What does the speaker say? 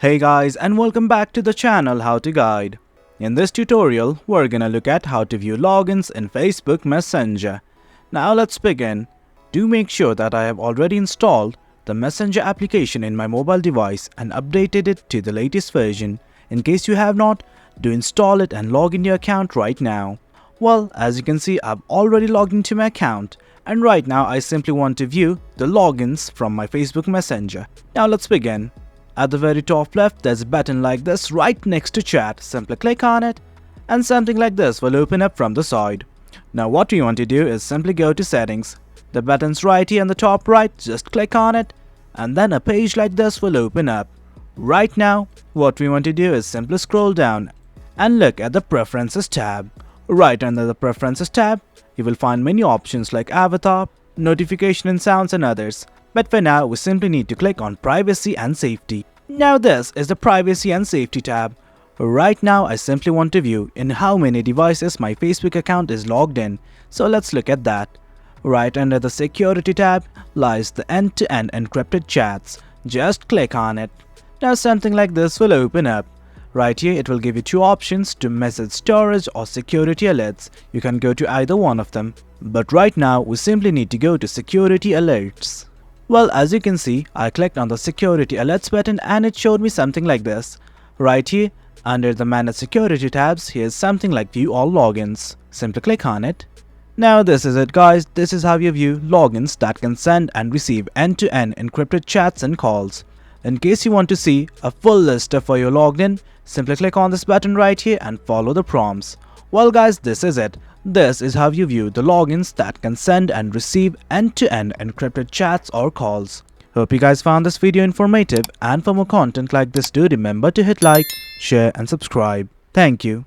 Hey guys, and welcome back to the channel How to Guide. In this tutorial, we're gonna look at how to view logins in Facebook Messenger. Now let's begin. Do make sure that I have already installed the Messenger application in my mobile device and updated it to the latest version. In case you have not, do install it and log in your account right now. Well, as you can see, I've already logged into my account, and right now I simply want to view the logins from my Facebook Messenger. Now let's begin. At the very top left, there's a button like this right next to chat. Simply click on it and something like this will open up from the side. Now what we want to do is simply go to settings. The button's right here on the top right, just click on it and then a page like this will open up. Right now, what we want to do is simply scroll down and look at the Preferences tab. Right under the Preferences tab, you will find many options like Avatar, Notification and Sounds and others. But for now, we simply need to click on Privacy and Safety. Now this is the Privacy and Safety tab. Right now, I simply want to view in how many devices my Facebook account is logged in. So let's look at that. Right under the Security tab lies the end-to-end encrypted chats. Just click on it. Now something like this will open up. Right here, it will give you two options to message storage or security alerts. You can go to either one of them. But right now, we simply need to go to security alerts. Well, as you can see, I clicked on the security alerts button and it showed me something like this. Right here, under the manage security tabs, here's something like view all logins. Simply click on it. Now this is it guys, this is how you view logins that can send and receive end-to-end encrypted chats and calls. In case you want to see a full list of where you're logged in, simply click on this button right here and follow the prompts. Well guys, this is it. This is how you view the logins that can send and receive end-to-end encrypted chats or calls. Hope you guys found this video informative, and for more content like this, do remember to hit like, share and subscribe. Thank you.